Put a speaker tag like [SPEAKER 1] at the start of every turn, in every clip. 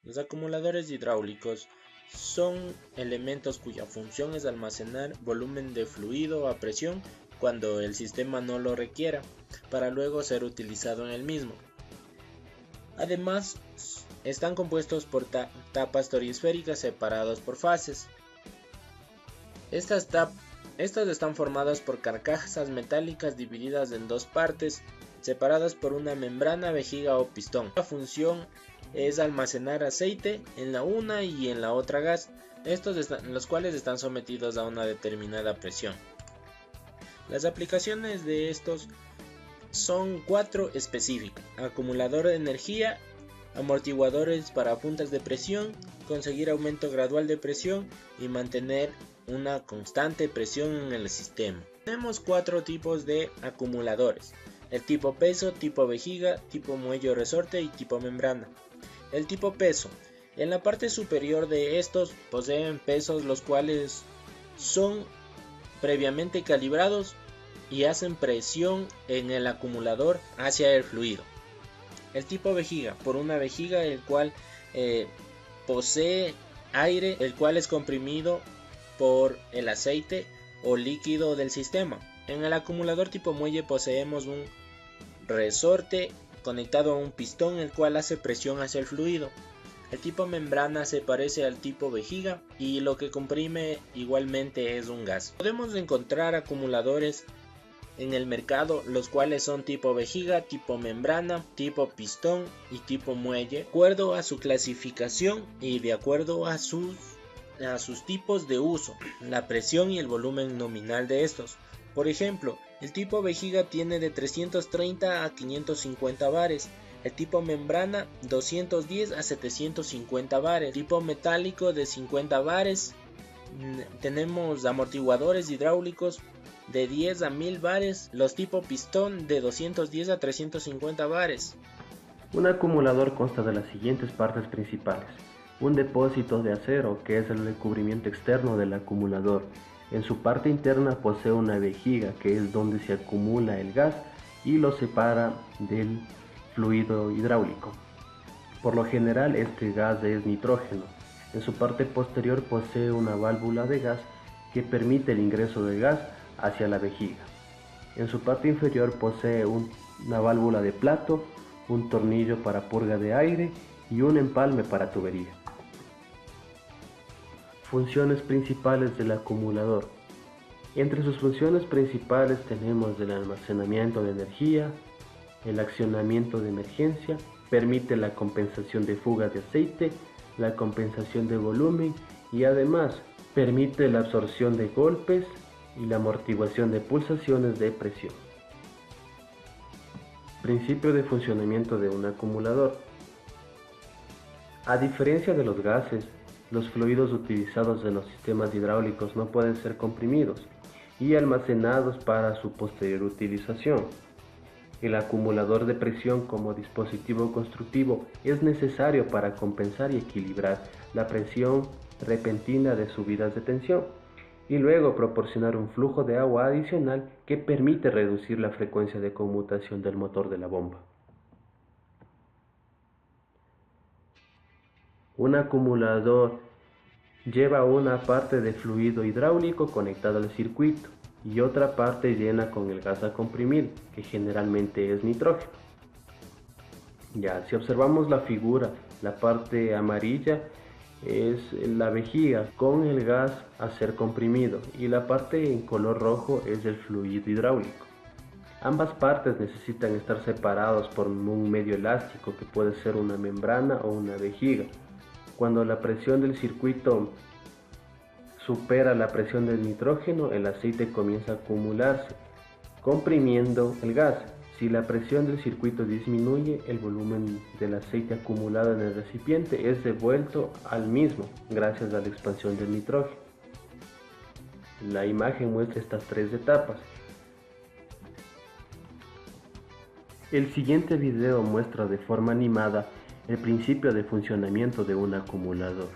[SPEAKER 1] Los acumuladores hidráulicos son elementos cuya función es almacenar volumen de fluido a presión cuando el sistema no lo requiera, para luego ser utilizado en el mismo. Además, están compuestos por tapas torisféricas separadas por fases. Estas están formadas por carcasas metálicas divididas en dos partes, separadas por una membrana, vejiga o pistón. La función es almacenar aceite en la una y en la otra gas, los cuales están sometidos a una determinada presión. Las aplicaciones de estos son 4 específicas: acumulador de energía, amortiguadores para puntas de presión, conseguir aumento gradual de presión y mantener una constante presión en el sistema. Tenemos 4 tipos de acumuladores: el tipo peso, tipo vejiga, tipo muelle resorte y tipo membrana. El tipo peso: en la parte superior de estos poseen pesos, los cuales son previamente calibrados y hacen presión en el acumulador hacia el fluido. El tipo vejiga: por una vejiga el cual posee aire, el cual es comprimido por el aceite o líquido del sistema. En el acumulador tipo muelle poseemos un resorte conectado a un pistón, el cual hace presión hacia el fluido. El tipo membrana se parece al tipo vejiga y lo que comprime igualmente es un gas. Podemos encontrar acumuladores en el mercado, los cuales son tipo vejiga, tipo membrana, tipo pistón y tipo muelle, de acuerdo a su clasificación y de acuerdo a sus tipos de uso, la presión y el volumen nominal de estos. Por ejemplo, el tipo vejiga tiene de 330 a 550 bares, el tipo membrana 210 a 750 bares, tipo metálico de 50 bares. Tenemos amortiguadores hidráulicos de 10 a 1000 bares, los tipo pistón de 210 a 350 bares.
[SPEAKER 2] Un acumulador consta de las siguientes partes principales: un depósito de acero, que es el recubrimiento externo del acumulador. En su parte interna posee una vejiga, que es donde se acumula el gas y lo separa del fluido hidráulico. Por lo general este gas es nitrógeno. En su parte posterior posee una válvula de gas que permite el ingreso de gas hacia la vejiga. En su parte inferior posee una válvula de plato, un tornillo para purga de aire y un empalme para tubería. Funciones principales del acumulador. Entre sus funciones principales tenemos el almacenamiento de energía, el accionamiento de emergencia, permite la compensación de fugas de aceite, la compensación de volumen y además permite la absorción de golpes y la amortiguación de pulsaciones de presión. Principio de funcionamiento de un acumulador. A diferencia de los gases, los fluidos utilizados en los sistemas hidráulicos no pueden ser comprimidos y almacenados para su posterior utilización. El acumulador de presión como dispositivo constructivo es necesario para compensar y equilibrar la presión repentina de subidas de tensión y luego proporcionar un flujo de agua adicional que permite reducir la frecuencia de conmutación del motor de la bomba. Un acumulador lleva una parte de fluido hidráulico conectada al circuito y otra parte llena con el gas a comprimir, que generalmente es nitrógeno. Ya, si observamos la figura, la parte amarilla es la vejiga con el gas a ser comprimido y la parte en color rojo es el fluido hidráulico. Ambas partes necesitan estar separados por un medio elástico que puede ser una membrana o una vejiga. Cuando la presión del circuito supera la presión del nitrógeno, el aceite comienza a acumularse, comprimiendo el gas. Si la presión del circuito disminuye, el volumen del aceite acumulado en el recipiente es devuelto al mismo gracias a la expansión del nitrógeno. La imagen muestra estas 3 etapas. El siguiente video muestra de forma animada el principio de funcionamiento de un acumulador.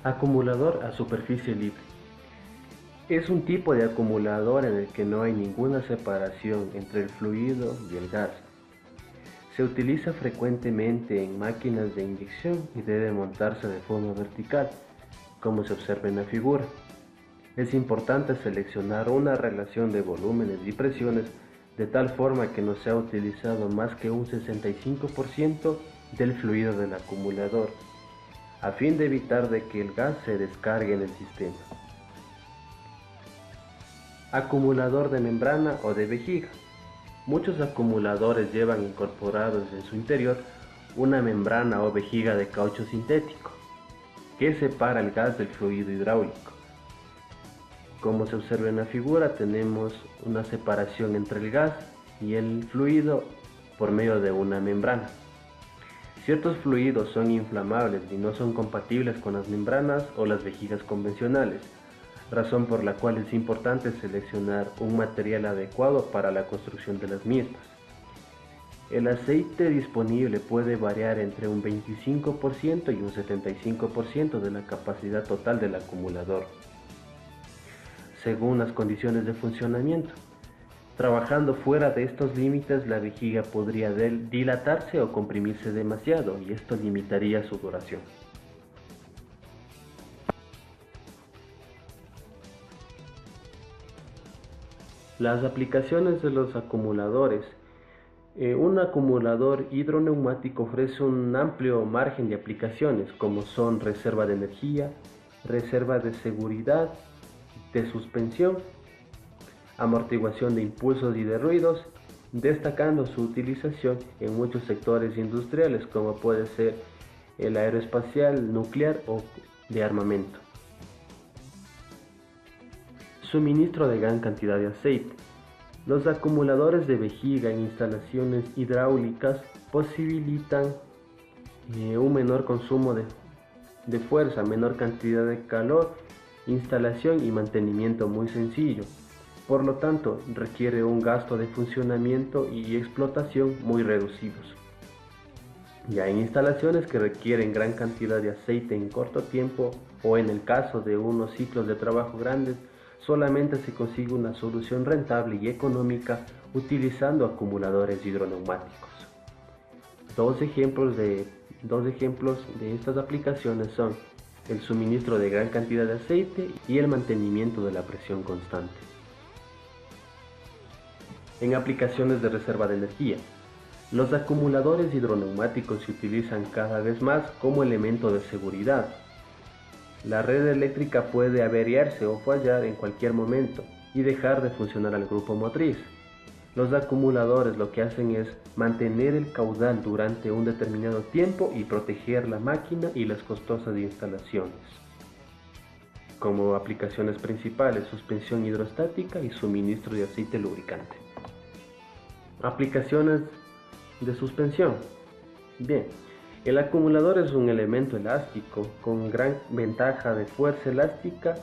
[SPEAKER 2] Acumulador a superficie libre. Es un tipo de acumulador en el que no hay ninguna separación entre el fluido y el gas. Se utiliza frecuentemente en máquinas de inyección y debe montarse de forma vertical, como se observa en la figura. Es importante seleccionar una relación de volúmenes y presiones de tal forma que no sea utilizado más que un 65% del fluido del acumulador, a fin de evitar de que el gas se descargue en el sistema. Acumulador de membrana o de vejiga. Muchos acumuladores llevan incorporados en su interior una membrana o vejiga de caucho sintético que separa el gas del fluido hidráulico. Como se observa en la figura, tenemos una separación entre el gas y el fluido por medio de una membrana. Ciertos fluidos son inflamables y no son compatibles con las membranas o las vejigas convencionales, razón por la cual es importante seleccionar un material adecuado para la construcción de las mismas. El aceite disponible puede variar entre un 25% y un 75% de la capacidad total del acumulador, según las condiciones de funcionamiento. Trabajando fuera de estos límites, la vejiga podría dilatarse o comprimirse demasiado y esto limitaría su duración. Las aplicaciones de los acumuladores. Un acumulador hidroneumático ofrece un amplio margen de aplicaciones, como son reserva de energía, reserva de seguridad, de suspensión, amortiguación de impulsos y de ruidos, destacando su utilización en muchos sectores industriales como puede ser el aeroespacial, nuclear o de armamento. Suministro de gran cantidad de aceite. Los acumuladores de vejiga en instalaciones hidráulicas posibilitan un menor consumo de fuerza, menor cantidad de calor, instalación y mantenimiento muy sencillo. Por lo tanto, requiere un gasto de funcionamiento y explotación muy reducidos. Ya en instalaciones que requieren gran cantidad de aceite en corto tiempo o en el caso de unos ciclos de trabajo grandes, solamente se consigue una solución rentable y económica utilizando acumuladores hidroneumáticos. Dos ejemplos de estas aplicaciones son el suministro de gran cantidad de aceite y el mantenimiento de la presión constante. En aplicaciones de reserva de energía, los acumuladores hidroneumáticos se utilizan cada vez más como elemento de seguridad. La red eléctrica puede averiarse o fallar en cualquier momento y dejar de funcionar al grupo motriz. Los acumuladores lo que hacen es mantener el caudal durante un determinado tiempo y proteger la máquina y las costosas instalaciones. Como aplicaciones principales, suspensión hidrostática y suministro de aceite lubricante. Aplicaciones de suspensión. Bien, el acumulador es un elemento elástico con gran ventaja de fuerza elástica,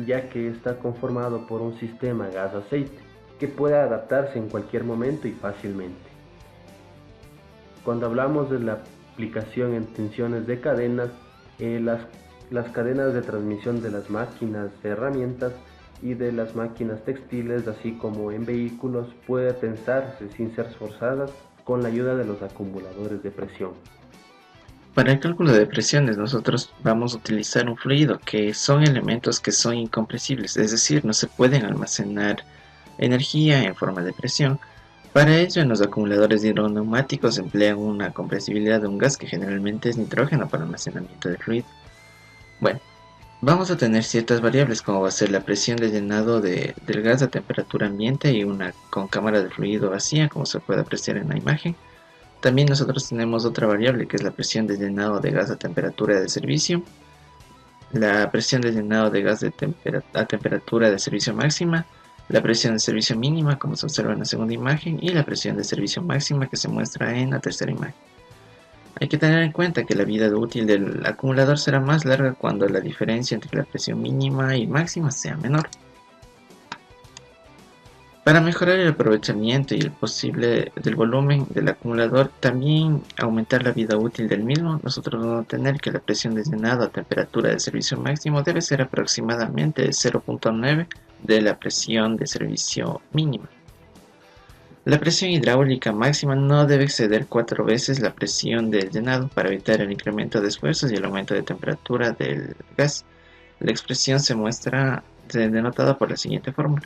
[SPEAKER 2] ya que está conformado por un sistema gas-aceite que puede adaptarse en cualquier momento y fácilmente. Cuando hablamos de la aplicación en tensiones de cadenas, las cadenas de transmisión de las máquinas de herramientas y de las máquinas textiles, así como en vehículos, puede tensarse sin ser forzadas con la ayuda de los acumuladores de presión.
[SPEAKER 1] Para el cálculo de presiones nosotros vamos a utilizar un fluido que son elementos que son incompresibles, es decir, no se pueden almacenar energía en forma de presión. Para ello, en los acumuladores hidroneumáticos emplean una compresibilidad de un gas que generalmente es nitrógeno para almacenamiento de fluido. Bueno, vamos a tener ciertas variables como va a ser la presión de llenado del gas a temperatura ambiente y una con cámara de fluido vacía, como se puede apreciar en la imagen. También nosotros tenemos otra variable que es la presión de llenado de gas a temperatura de servicio, la presión de llenado de gas a temperatura de servicio máxima, la presión de servicio mínima como se observa en la segunda imagen y la presión de servicio máxima que se muestra en la tercera imagen. Hay que tener en cuenta que la vida útil del acumulador será más larga cuando la diferencia entre la presión mínima y máxima sea menor.
[SPEAKER 3] Para mejorar el aprovechamiento y el posible del volumen del acumulador, también aumentar la vida útil del mismo, nosotros vamos a tener que la presión de llenado a temperatura de servicio máximo debe ser aproximadamente 0.9 de la presión de servicio mínima. La presión hidráulica máxima no debe exceder 4 veces la presión del llenado para evitar el incremento de esfuerzos y el aumento de temperatura del gas. La expresión se muestra denotada por la siguiente fórmula.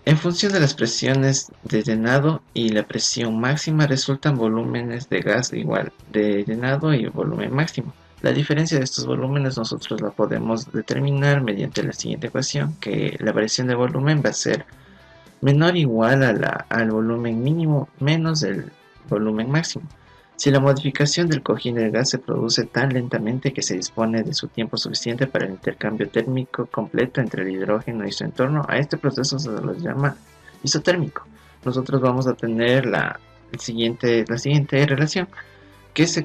[SPEAKER 3] En función de las presiones de llenado y la presión máxima resultan volúmenes de gas igual de llenado y volumen máximo. La diferencia de estos volúmenes nosotros la podemos determinar mediante la siguiente ecuación, que la variación de volumen va a ser menor o igual al volumen mínimo menos el volumen máximo. Si la modificación del cojín del gas se produce tan lentamente que se dispone de su tiempo suficiente para el intercambio térmico completo entre el hidrógeno y su entorno, a este proceso se lo llama isotérmico. Nosotros vamos a tener la siguiente relación que se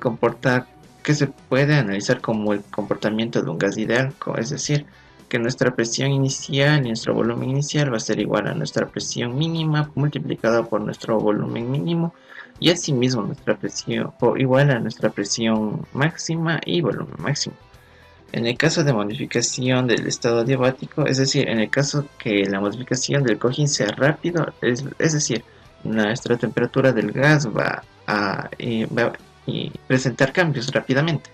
[SPEAKER 3] puede analizar como el comportamiento de un gas ideal, es decir, que nuestra presión inicial y nuestro volumen inicial va a ser igual a nuestra presión mínima multiplicada por nuestro volumen mínimo, y asimismo nuestra presión igual a nuestra presión máxima y volumen máximo. En el caso de modificación del estado adiabático, es decir, en el caso que la modificación del cojín sea rápido, es decir, nuestra temperatura del gas va a presentar cambios rápidamente.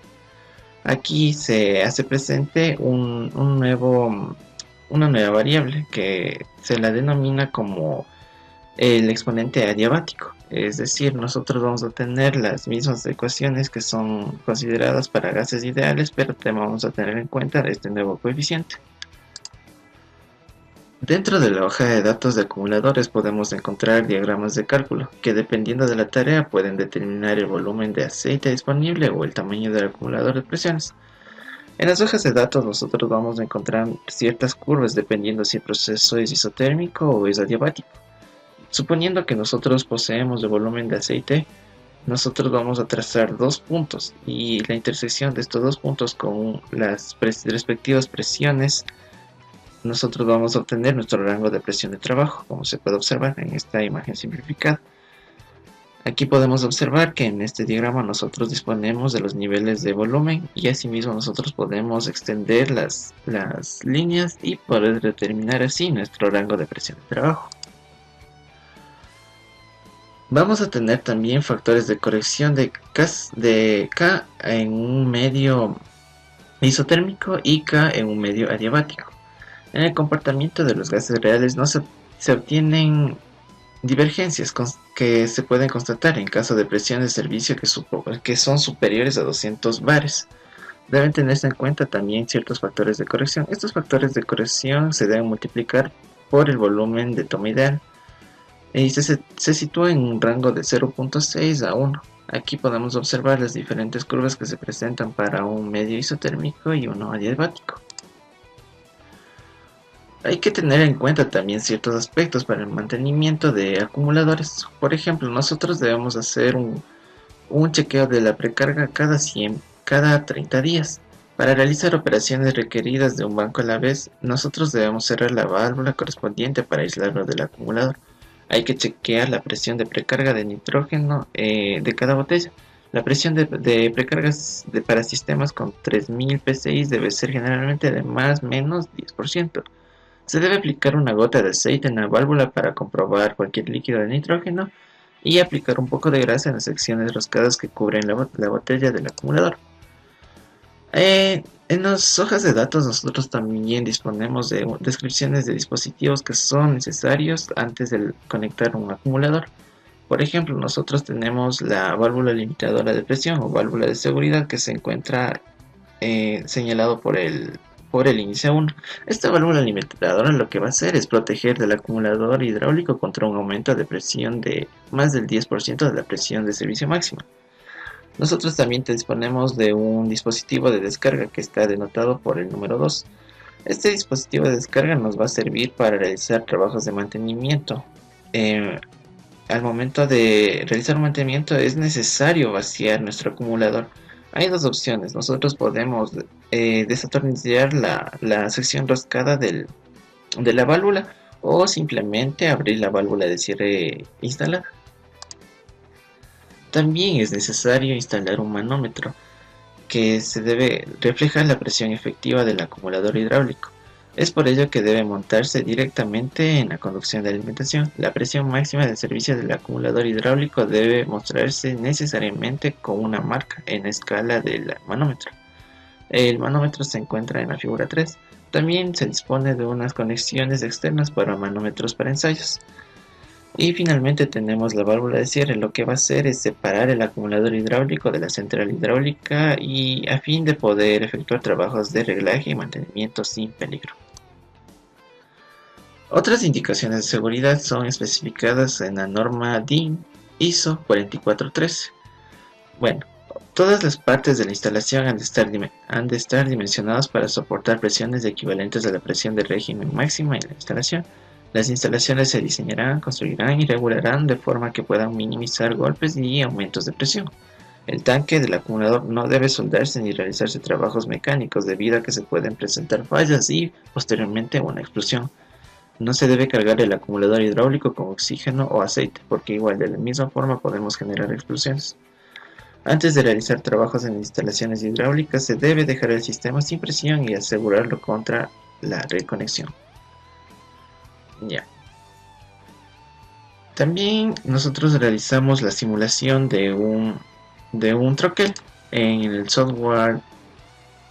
[SPEAKER 3] Aquí se hace presente una nueva variable que se la denomina como el exponente adiabático. Es decir, nosotros vamos a tener las mismas ecuaciones que son consideradas para gases ideales, pero vamos a tener en cuenta este nuevo coeficiente. Dentro de la hoja de datos de acumuladores podemos encontrar diagramas de cálculo, que dependiendo de la tarea pueden determinar el volumen de aceite disponible o el tamaño del acumulador de presiones. En las hojas de datos nosotros vamos a encontrar ciertas curvas dependiendo si el proceso es isotérmico o es adiabático. Suponiendo que nosotros poseemos el volumen de aceite, nosotros vamos a trazar dos puntos y la intersección de estos dos puntos con las respectivas presiones, nosotros vamos a obtener nuestro rango de presión de trabajo, como se puede observar en esta imagen simplificada. Aquí podemos observar que en este diagrama nosotros disponemos de los niveles de volumen y asimismo nosotros podemos extender las líneas y poder determinar así nuestro rango de presión de trabajo. Vamos a tener también factores de corrección de K en un medio isotérmico y K en un medio adiabático. En el comportamiento de los gases reales no se obtienen divergencias que se pueden constatar en caso de presiones de servicio que son superiores a 200 bares. Deben tenerse en cuenta también ciertos factores de corrección. Estos factores de corrección se deben multiplicar por el volumen de toma ideal y se sitúa en un rango de 0.6 a 1. Aquí podemos observar las diferentes curvas que se presentan para un medio isotérmico y uno adiabático. Hay que tener en cuenta también ciertos aspectos para el mantenimiento de acumuladores. Por ejemplo, nosotros debemos hacer un chequeo de la precarga cada 30 días. Para realizar operaciones requeridas de un banco a la vez, nosotros debemos cerrar la válvula correspondiente para aislarlo del acumulador. Hay que chequear la presión de precarga de nitrógeno de cada botella. La presión de precargas para sistemas con 3000 psi debe ser generalmente de más o menos 10%. Se debe aplicar una gota de aceite en la válvula para comprobar cualquier líquido de nitrógeno y aplicar un poco de grasa en las secciones roscadas que cubren la botella del acumulador. En las hojas de datos nosotros también disponemos de descripciones de dispositivos que son necesarios antes de conectar un acumulador. Por ejemplo, nosotros tenemos la válvula limitadora de presión o válvula de seguridad que se encuentra señalado por el índice 1. Esta válvula limitadora lo que va a hacer es proteger del acumulador hidráulico contra un aumento de presión de más del 10% de la presión de servicio máxima. Nosotros también disponemos de un dispositivo de descarga que está denotado por el número 2. Este dispositivo de descarga nos va a servir para realizar trabajos de mantenimiento. Al momento de realizar un mantenimiento es necesario vaciar nuestro acumulador. Hay dos opciones. Nosotros podemos desatornillar la sección roscada del de la válvula, o simplemente abrir la válvula de cierre instalada. También es necesario instalar un manómetro que se debe reflejar la presión efectiva del acumulador hidráulico. Es por ello que debe montarse directamente en la conducción de alimentación. La presión máxima de servicio del acumulador hidráulico debe mostrarse necesariamente con una marca en la escala del manómetro. El manómetro se encuentra en la figura 3. También se dispone de unas conexiones externas para manómetros para ensayos. Y finalmente tenemos la válvula de cierre. Lo que va a hacer es separar el acumulador hidráulico de la central hidráulica y a fin de poder efectuar trabajos de reglaje y mantenimiento sin peligro. Otras indicaciones de seguridad son especificadas en la norma DIN ISO 4413. Bueno, todas las partes de la instalación han de estar dimensionadas para soportar presiones equivalentes a la presión de régimen máxima en la instalación. Las instalaciones se diseñarán, construirán y regularán de forma que puedan minimizar golpes y aumentos de presión. El tanque del acumulador no debe soldarse ni realizarse trabajos mecánicos debido a que se pueden presentar fallas y posteriormente una explosión. No se debe cargar el acumulador hidráulico con oxígeno o aceite, porque igual de la misma forma podemos generar explosiones. Antes de realizar trabajos en instalaciones hidráulicas se debe dejar el sistema sin presión y asegurarlo contra la reconexión. Ya. También nosotros realizamos la simulación de un troquel en el software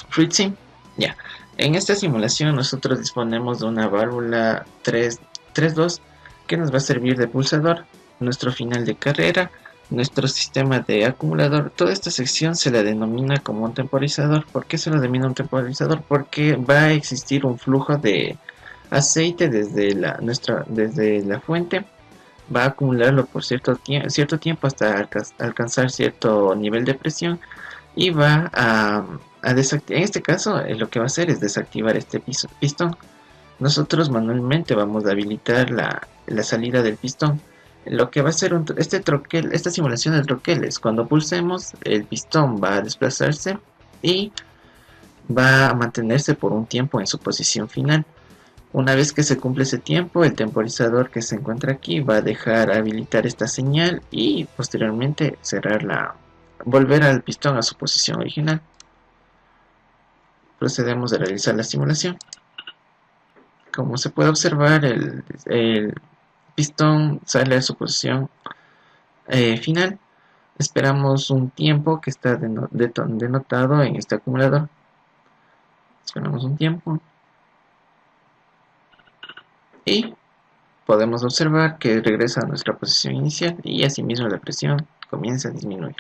[SPEAKER 3] FluidSim. Ya. En esta simulación nosotros disponemos de una válvula 3.2 que nos va a servir de pulsador, nuestro final de carrera, nuestro sistema de acumulador. Toda esta sección se la denomina como un temporizador. ¿Por qué se lo denomina un temporizador? Porque va a existir un flujo de aceite desde la fuente, va a acumularlo por cierto tiempo hasta alcanzar cierto nivel de presión y va a desactivar. En este caso lo que va a hacer es desactivar este pistón. Nosotros manualmente vamos a habilitar la salida del pistón. Lo que va a hacer esta simulación del troquel es cuando pulsemos el pistón va a desplazarse y va a mantenerse por un tiempo en su posición final. Una vez que se cumple ese tiempo, el temporizador que se encuentra aquí va a dejar habilitar esta señal y posteriormente volver al pistón a su posición original. Procedemos a realizar la simulación. Como se puede observar, el pistón sale a su posición final. Esperamos un tiempo que está denotado en este acumulador. Esperamos un tiempo. Y podemos observar que regresa a nuestra posición inicial y asimismo la presión comienza a disminuir.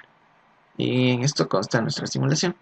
[SPEAKER 3] Y en esto consta nuestra simulación.